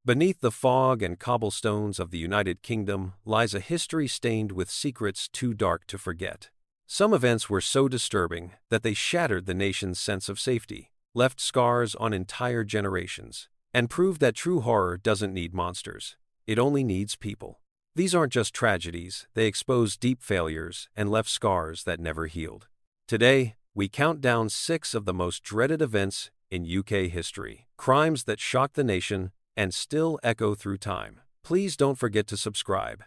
Beneath the fog and cobblestones of the United Kingdom lies a history stained with secrets too dark to forget. Some events were so disturbing that they shattered the nation's sense of safety, left scars on entire generations, and proved that true horror doesn't need monsters. It only needs people. These aren't just tragedies, they exposed deep failures and left scars that never healed. Today, we count down 6 of the most dreaded events in UK history, crimes that shocked the nation and still echo through time. Please don't forget to subscribe.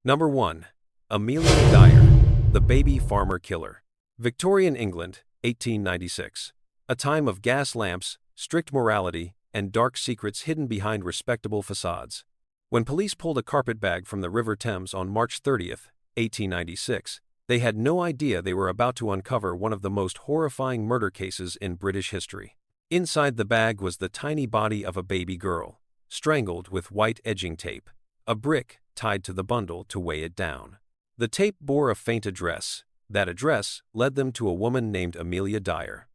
Number 1. Amelia Dyer, the baby farmer killer. Victorian England, 1896. A time of gas lamps, strict morality, and dark secrets hidden behind respectable facades. When police pulled a carpetbag from the River Thames on March 30, 1896, they had no idea they were about to uncover one of the most horrifying murder cases in British history. Inside the bag was the tiny body of a baby girl, strangled with white edging tape, a brick tied to the bundle to weigh it down. The tape bore a faint address. That address led them to a woman named Amelia Dyer.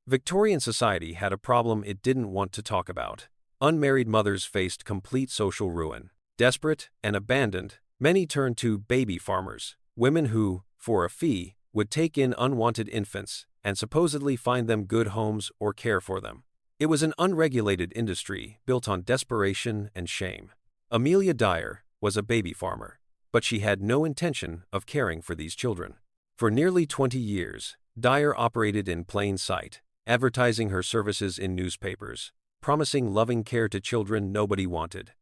Victorian society had a problem it didn't want to talk about. Unmarried mothers faced complete social ruin. Desperate and abandoned, many turned to baby farmers, women who, for a fee, would take in unwanted infants and supposedly find them good homes or care for them. It was an unregulated industry built on desperation and shame. Amelia Dyer was a baby farmer, but she had no intention of caring for these children. For nearly 20 years, Dyer operated in plain sight, advertising her services in newspapers, promising loving care to children nobody wanted.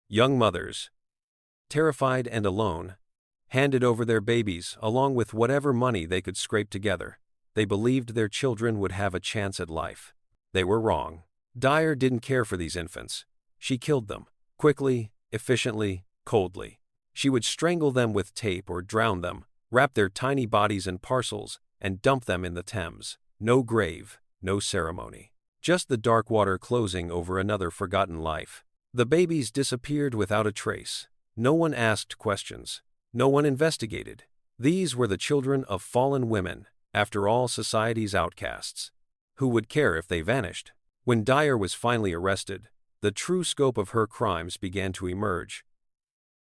Young mothers, terrified and alone, handed over their babies along with whatever money they could scrape together. They believed their children would have a chance at life. They were wrong. Dyer didn't care for these infants. She killed them, quickly, efficiently, coldly. She would strangle them with tape or drown them, wrap their tiny bodies in parcels, and dump them in the Thames. No grave, no ceremony. Just the dark water closing over another forgotten life. The babies disappeared without a trace. No one asked questions. No one investigated. These were the children of fallen women, after all, society's outcasts. Who would care if they vanished? When Dyer was finally arrested, the true scope of her crimes began to emerge.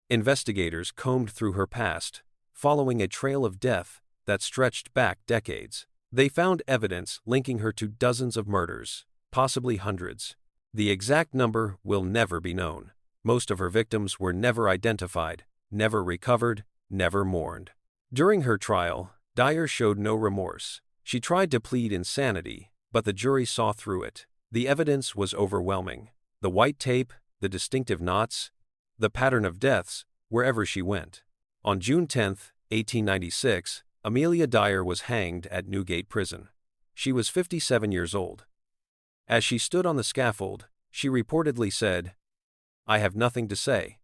Investigators combed through her past, following a trail of death that stretched back decades. They found evidence linking her to dozens of murders, possibly hundreds. The exact number will never be known. Most of her victims were never identified, never recovered, never mourned. During her trial, Dyer showed no remorse. She tried to plead insanity, but the jury saw through it. The evidence was overwhelming. The white tape, the distinctive knots, the pattern of deaths, wherever she went. On June 10, 1896, Amelia Dyer was hanged at Newgate Prison. She was 57 years old. As she stood on the scaffold, she reportedly said, "I have nothing to say."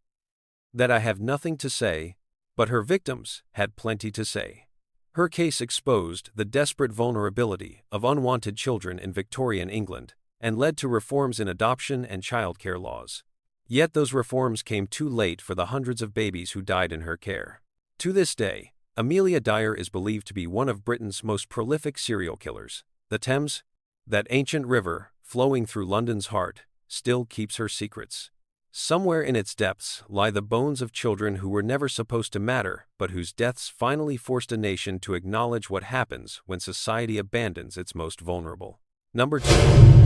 That I have nothing to say, but her victims had plenty to say. Her case exposed the desperate vulnerability of unwanted children in Victorian England and led to reforms in adoption and childcare laws. Yet those reforms came too late for the hundreds of babies who died in her care. To this day, Amelia Dyer is believed to be one of Britain's most prolific serial killers. The Thames, that ancient river flowing through London's heart, still keeps her secrets. Somewhere in its depths lie the bones of children who were never supposed to matter, but whose deaths finally forced a nation to acknowledge what happens when society abandons its most vulnerable. Number 2.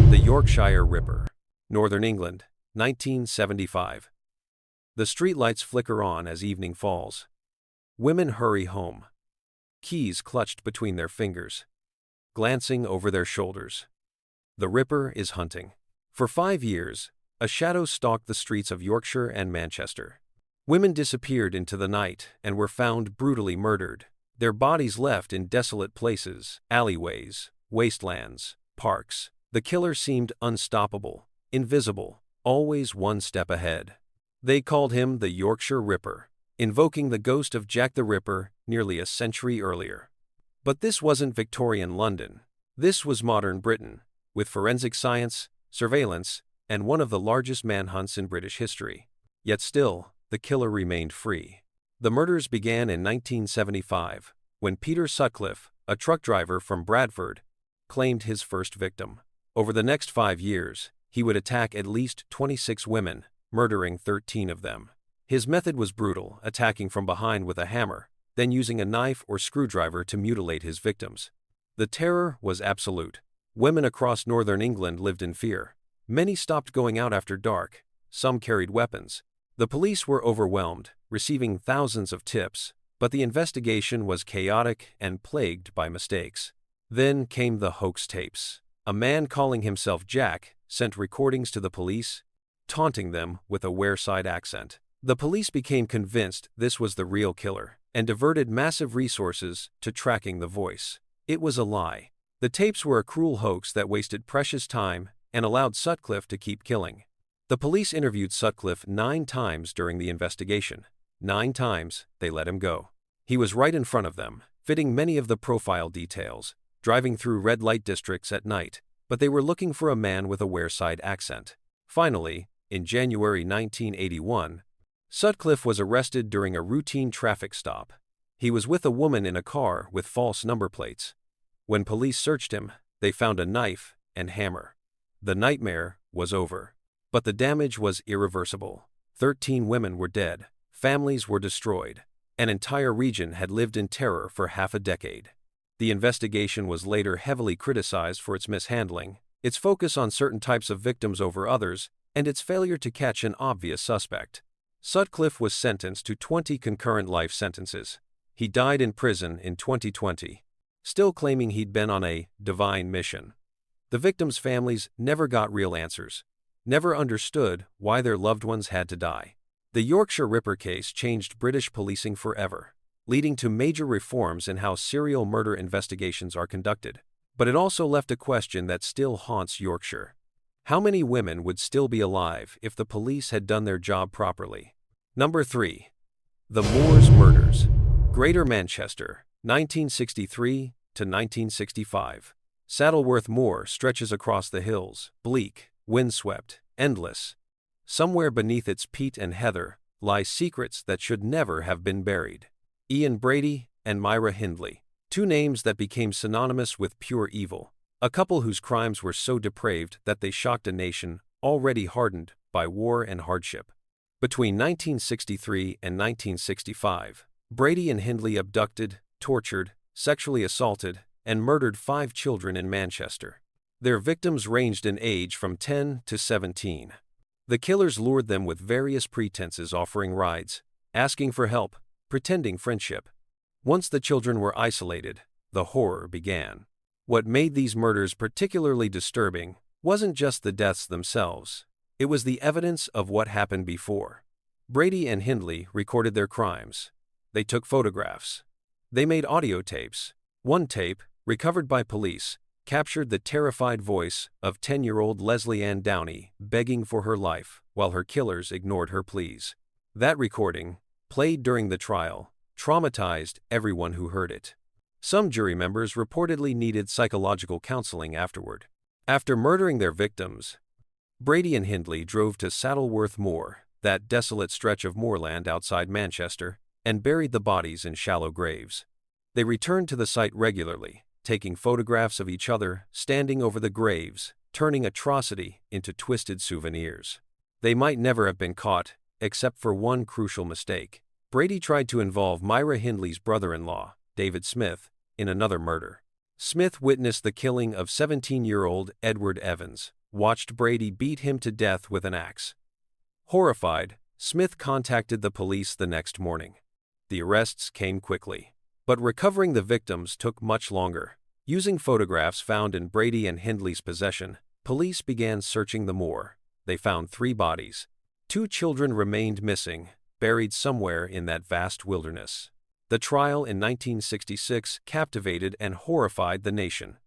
The Yorkshire Ripper. Northern England, 1975. The streetlights flicker on as evening falls. Women hurry home, keys clutched between their fingers, glancing over their shoulders. The Ripper is hunting. For 5 years, a shadow stalked the streets of Yorkshire and Manchester. Women disappeared into the night and were found brutally murdered, their bodies left in desolate places, alleyways, wastelands, parks. The killer seemed unstoppable, invisible, always one step ahead. They called him the Yorkshire Ripper, invoking the ghost of Jack the Ripper nearly a century earlier. But this wasn't Victorian London. This was modern Britain, with forensic science, surveillance, and one of the largest manhunts in British history. Yet still, the killer remained free. The murders began in 1975, when Peter Sutcliffe, a truck driver from Bradford, claimed his first victim. Over the next 5 years, He would attack at least 26 women, murdering 13 of them. His method was brutal, attacking from behind with a hammer, then using a knife or screwdriver to mutilate his victims. The terror was absolute. Women across northern England lived in fear. Many stopped going out after dark. Some carried weapons. The police were overwhelmed, receiving thousands of tips, but the investigation was chaotic and plagued by mistakes. Then came the hoax tapes. A man calling himself Jack sent recordings to the police, taunting them with a Wearside accent. The police became convinced this was the real killer and diverted massive resources to tracking the voice. It was a lie. The tapes were a cruel hoax that wasted precious time and allowed Sutcliffe to keep killing. The police interviewed Sutcliffe 9 times during the investigation. 9 times, they let him go. He was right in front of them, fitting many of the profile details, driving through red light districts at night, but they were looking for a man with a Wearside accent. Finally, in January 1981, Sutcliffe was arrested during a routine traffic stop. He was with a woman in a car with false number plates. When police searched him, they found a knife and hammer. The nightmare was over. But the damage was irreversible. 13 women were dead. Families were destroyed. An entire region had lived in terror for half a decade. The investigation was later heavily criticized for its mishandling, its focus on certain types of victims over others, and its failure to catch an obvious suspect. Sutcliffe was sentenced to 20 concurrent life sentences. He died in prison in 2020, still claiming he'd been on a divine mission. The victims' families never got real answers, never understood why their loved ones had to die. The Yorkshire Ripper case changed British policing forever, leading to major reforms in how serial murder investigations are conducted. But it also left a question that still haunts Yorkshire. How many women would still be alive if the police had done their job properly? Number 3. The Moors Murders. Greater Manchester, 1963 to 1965. Saddleworth Moor stretches across the hills, bleak, windswept, endless. Somewhere beneath its peat and heather lie secrets that should never have been buried. Ian Brady and Myra Hindley, 2 names that became synonymous with pure evil, a couple whose crimes were so depraved that they shocked a nation already hardened by war and hardship. Between 1963 and 1965, Brady and Hindley abducted, tortured, sexually assaulted, and murdered 5 children in Manchester. Their victims ranged in age from 10 to 17. The killers lured them with various pretenses, offering rides, asking for help, pretending friendship. Once the children were isolated, the horror began. What made these murders particularly disturbing wasn't just the deaths themselves. It was the evidence of what happened before. Brady and Hindley recorded their crimes. They took photographs. They made audio tapes. One tape, recovered by police, captured the terrified voice of 10-year-old Leslie Ann Downey begging for her life while her killers ignored her pleas. That recording, played during the trial, traumatized everyone who heard it. Some jury members reportedly needed psychological counseling afterward. After murdering their victims, Brady and Hindley drove to Saddleworth Moor, that desolate stretch of moorland outside Manchester, and buried the bodies in shallow graves. They returned to the site regularly, taking photographs of each other, standing over the graves, turning atrocity into twisted souvenirs. They might never have been caught, except for one crucial mistake. Brady tried to involve Myra Hindley's brother-in-law, David Smith, in another murder. Smith witnessed the killing of 17-year-old Edward Evans, watched Brady beat him to death with an axe. Horrified, Smith contacted the police the next morning. The arrests came quickly, but recovering the victims took much longer. Using photographs found in Brady and Hindley's possession, police began searching the moor. They found 3 bodies. 2 children remained missing, buried somewhere in that vast wilderness. The trial in 1966 captivated and horrified the nation.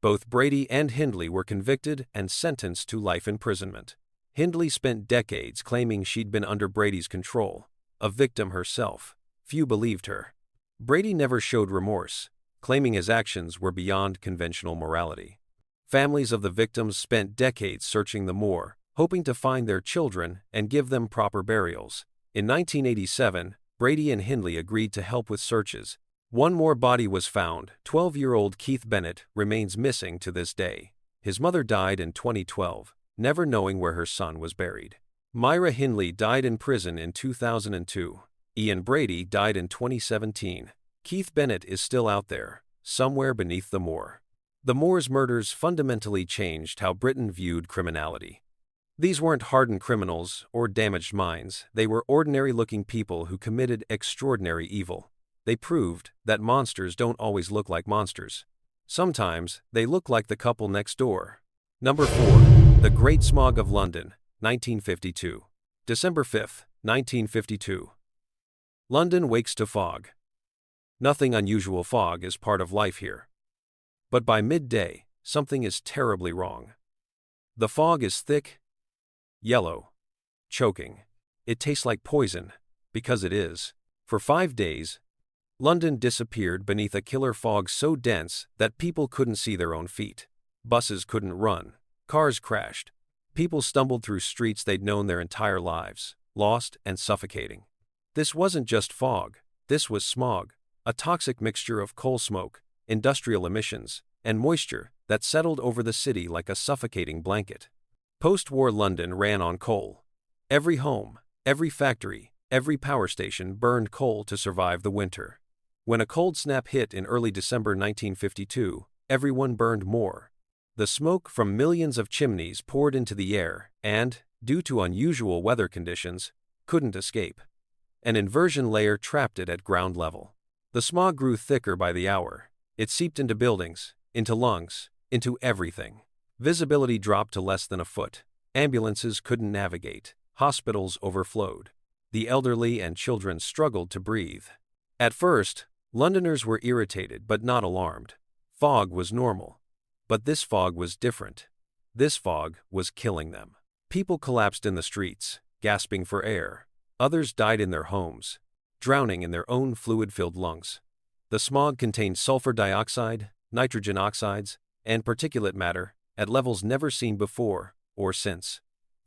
Both Brady and Hindley were convicted and sentenced to life imprisonment. Hindley spent decades claiming she'd been under Brady's control, a victim herself. Few believed her. Brady never showed remorse, claiming his actions were beyond conventional morality. Families of the victims spent decades searching the moor, hoping to find their children and give them proper burials. In 1987, Brady and Hindley agreed to help with searches. One more body was found. 12-year-old Keith Bennett remains missing to this day. His mother died in 2012. never knowing where her son was buried. Myra Hindley died in prison in 2002. Ian Brady died in 2017. Keith Bennett is still out there, somewhere beneath the moor. The Moors murders fundamentally changed how Britain viewed criminality. These weren't hardened criminals or damaged minds, they were ordinary-looking people who committed extraordinary evil. They proved that monsters don't always look like monsters. Sometimes, they look like the couple next door. Number 4. The Great Smog of London, 1952. December 5, 1952. London wakes to fog. Nothing unusual, fog is part of life here. But by midday, something is terribly wrong. The fog is thick, yellow, choking. It tastes like poison, because it is. For 5 days, London disappeared beneath a killer fog so dense that people couldn't see their own feet. Buses couldn't run. Cars crashed. People stumbled through streets they'd known their entire lives, lost and suffocating. This wasn't just fog, this was smog, a toxic mixture of coal smoke, industrial emissions, and moisture that settled over the city like a suffocating blanket. Post-war London ran on coal. Every home, every factory, every power station burned coal to survive the winter. When a cold snap hit in early December 1952, everyone burned more. The smoke from millions of chimneys poured into the air and, due to unusual weather conditions, couldn't escape. An inversion layer trapped it at ground level. The smog grew thicker by the hour. It seeped into buildings, into lungs, into everything. Visibility dropped to less than a foot. Ambulances couldn't navigate. Hospitals overflowed. The elderly and children struggled to breathe. At first, Londoners were irritated but not alarmed. Fog was normal. But this fog was different. This fog was killing them. People collapsed in the streets, gasping for air. Others died in their homes, drowning in their own fluid-filled lungs. The smog contained sulfur dioxide, nitrogen oxides, and particulate matter at levels never seen before or since.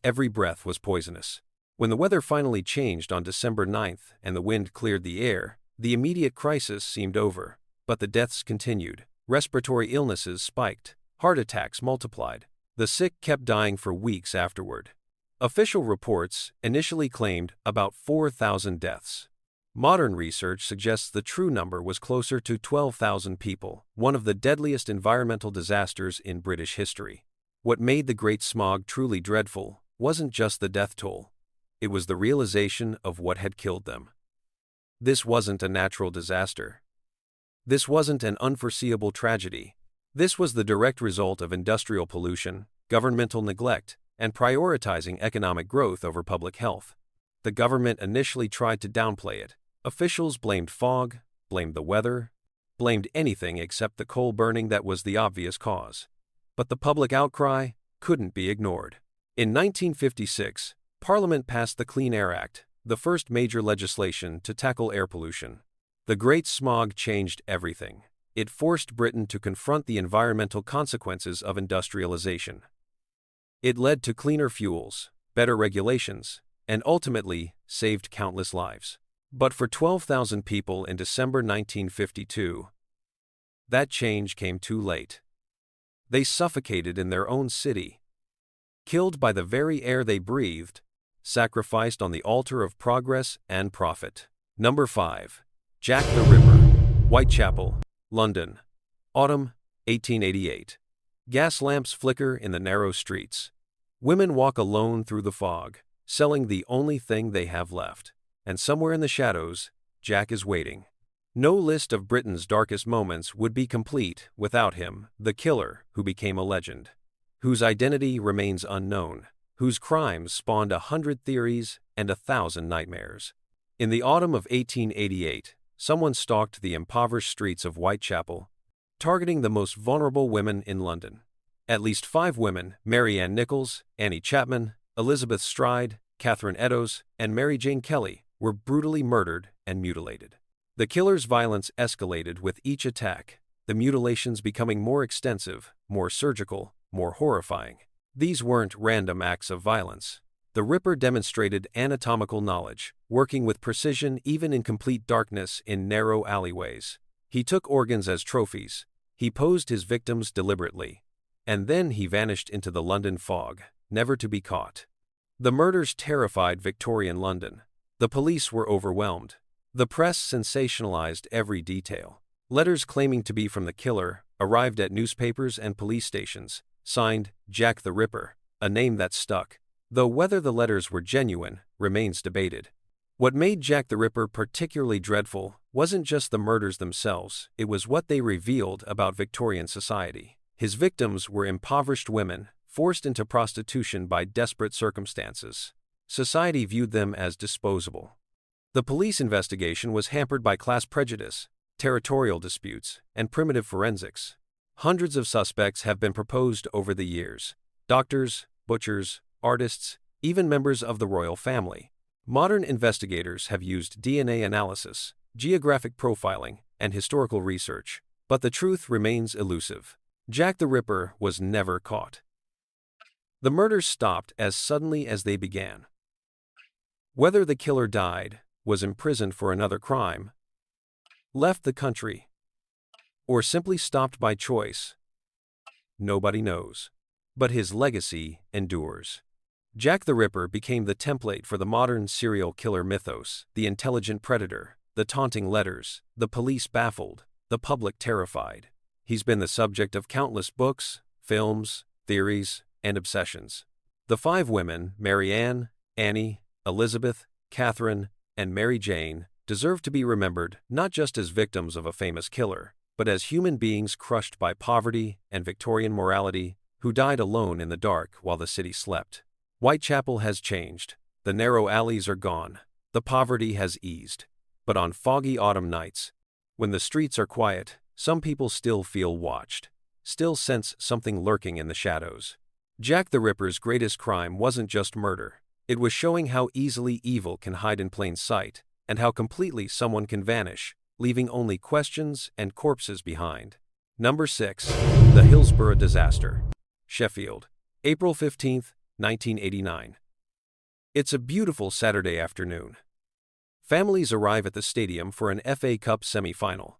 Every breath was poisonous. When the weather finally changed on December 9th and the wind cleared the air, the immediate crisis seemed over. But the deaths continued. Respiratory illnesses spiked. Heart attacks multiplied. The sick kept dying for weeks afterward. Official reports initially claimed about 4,000 deaths. Modern research suggests the true number was closer to 12,000 people, one of the deadliest environmental disasters in British history. What made the Great Smog truly dreadful wasn't just the death toll. It was the realization of what had killed them. This wasn't a natural disaster. This wasn't an unforeseeable tragedy. This was the direct result of industrial pollution, governmental neglect, and prioritizing economic growth over public health. The government initially tried to downplay it. Officials blamed fog, blamed the weather, blamed anything except the coal burning that was the obvious cause. But the public outcry couldn't be ignored. In 1956, Parliament passed the Clean Air Act, the first major legislation to tackle air pollution. The Great Smog changed everything. It forced Britain to confront the environmental consequences of industrialization. It led to cleaner fuels, better regulations, and ultimately saved countless lives. But for 12,000 people in December 1952, that change came too late. They suffocated in their own city, killed by the very air they breathed, sacrificed on the altar of progress and profit. Number 5. Jack the Ripper, Whitechapel, London. Autumn, 1888. Gas lamps flicker in the narrow streets. Women walk alone through the fog, selling the only thing they have left. And somewhere in the shadows, Jack is waiting. No list of Britain's darkest moments would be complete without him, the killer who became a legend, whose identity remains unknown, whose crimes spawned 100 theories and 1,000 nightmares. In the autumn of 1888, someone stalked the impoverished streets of Whitechapel, targeting the most vulnerable women in London. At least 5 women, Mary Ann Nichols, Annie Chapman, Elizabeth Stride, Catherine Eddowes, and Mary Jane Kelly, were brutally murdered and mutilated. The killer's violence escalated with each attack, the mutilations becoming more extensive, more surgical, more horrifying. These weren't random acts of violence. The Ripper demonstrated anatomical knowledge, working with precision even in complete darkness in narrow alleyways. He took organs as trophies. He posed his victims deliberately. And then he vanished into the London fog. never to be caught. The murders terrified Victorian London. The police were overwhelmed. The press sensationalized every detail. Letters claiming to be from the killer arrived at newspapers and police stations, signed Jack the Ripper, a name that stuck, though whether the letters were genuine remains debated. What made Jack the Ripper particularly dreadful wasn't just the murders themselves, it was what they revealed about Victorian society. His victims were impoverished women, forced into prostitution by desperate circumstances. Society viewed them as disposable. The police investigation was hampered by class prejudice, territorial disputes, and primitive forensics. Hundreds of suspects have been proposed over the years: doctors, butchers, artists, even members of the royal family. Modern investigators have used DNA analysis, geographic profiling, and historical research, but the truth remains elusive. Jack the Ripper was never caught. The murders stopped as suddenly as they began. Whether the killer died, was imprisoned for another crime, left the country, or simply stopped by choice, nobody knows. But his legacy endures. Jack the Ripper became the template for the modern serial killer mythos: the intelligent predator, the taunting letters, the police baffled, the public terrified. He's been the subject of countless books, films, theories, and obsessions. The five women, Mary Ann, Annie, Elizabeth, Catherine, and Mary Jane, deserve to be remembered not just as victims of a famous killer, but as human beings crushed by poverty and Victorian morality, who died alone in the dark while the city slept. Whitechapel has changed. The narrow alleys are gone. The poverty has eased. But on foggy autumn nights, when the streets are quiet, some people still feel watched, still sense something lurking in the shadows. Jack the Ripper's greatest crime wasn't just murder. It was showing how easily evil can hide in plain sight, and how completely someone can vanish, leaving only questions and corpses behind. Number 6. The Hillsborough Disaster. Sheffield, April 15, 1989. It's a beautiful Saturday afternoon. Families arrive at the stadium for an FA Cup semi-final.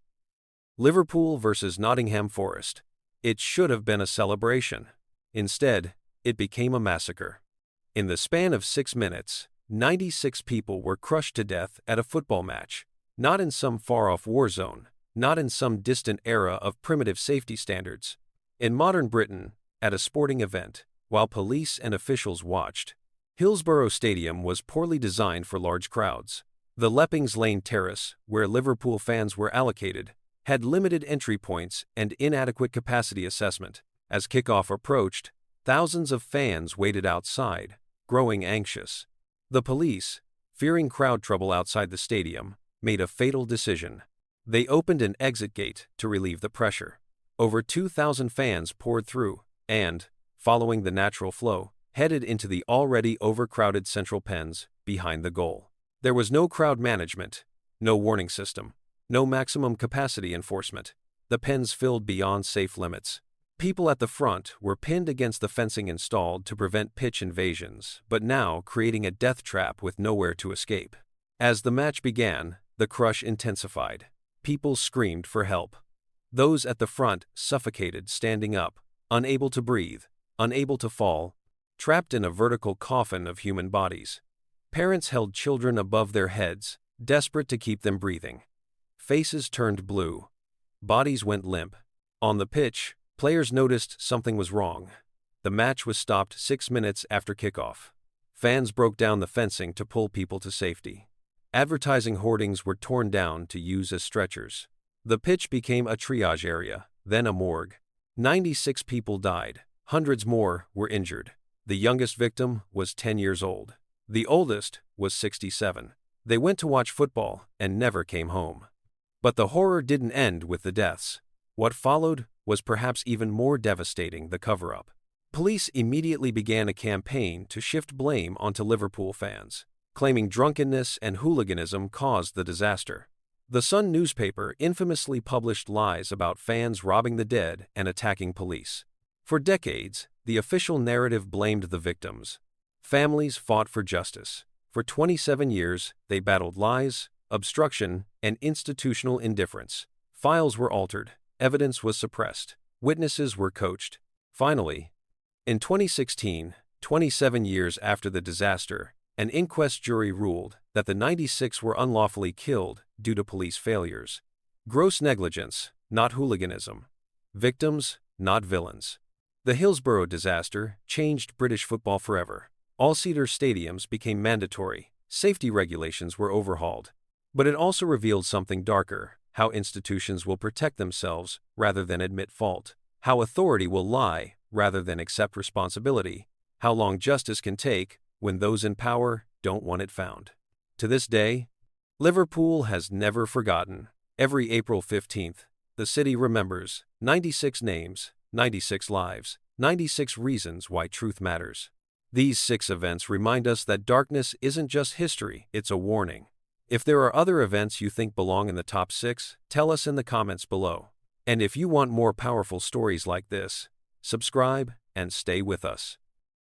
Liverpool versus Nottingham Forest. It should have been a celebration. Instead, it became a massacre. In the span of 6 minutes, 96 people were crushed to death at a football match. Not in some far-off war zone, not in some distant era of primitive safety standards. In modern Britain, at a sporting event, while police and officials watched. Hillsborough Stadium was poorly designed for large crowds. The Leppings Lane Terrace, where Liverpool fans were allocated, had limited entry points and inadequate capacity assessment. As kickoff approached, thousands of fans waited outside, growing anxious. The police, fearing crowd trouble outside the stadium, made a fatal decision. They opened an exit gate to relieve the pressure. Over 2,000 fans poured through, and, following the natural flow, headed into the already overcrowded central pens behind the goal. There was no crowd management, no warning system, no maximum capacity enforcement. The pens filled beyond safe limits. People at the front were pinned against the fencing installed to prevent pitch invasions, but now creating a death trap with nowhere to escape. As the match began, the crush intensified. People screamed for help. Those at the front suffocated standing up, unable to breathe, unable to fall, trapped in a vertical coffin of human bodies. Parents held children above their heads, desperate to keep them breathing. Faces turned blue. Bodies went limp. On the pitch, players noticed something was wrong. The match was stopped 6 minutes after kickoff. Fans broke down the fencing to pull people to safety. Advertising hoardings were torn down to use as stretchers. The pitch became a triage area, then a morgue. 96 people died. Hundreds more were injured. The youngest victim was 10 years old. The oldest was 67. They went to watch football and never came home. But the horror didn't end with the deaths. What followed was perhaps even more devastating: the cover-up. Police immediately began a campaign to shift blame onto Liverpool fans, claiming drunkenness and hooliganism caused the disaster. The Sun newspaper infamously published lies about fans robbing the dead and attacking police. For decades, the official narrative blamed the victims. Families fought for justice. For 27 years, they battled lies, obstruction, and institutional indifference. Files were altered, evidence was suppressed, witnesses were coached. Finally, in 2016, 27 years after the disaster, an inquest jury ruled that the 96 were unlawfully killed due to police failures. Gross negligence, not hooliganism. Victims, not villains. The Hillsborough disaster changed British football forever. All-seater stadiums became mandatory, safety regulations were overhauled. But it also revealed something darker: how institutions will protect themselves rather than admit fault, how authority will lie rather than accept responsibility, how long justice can take when those in power don't want it found. To this day, Liverpool has never forgotten. Every April 15th, the city remembers 96 names, 96 lives, 96 reasons why truth matters. These 6 events remind us that darkness isn't just history, it's a warning. If there are other events you think belong in the top 6, tell us in the comments below. And if you want more powerful stories like this, subscribe and stay with us.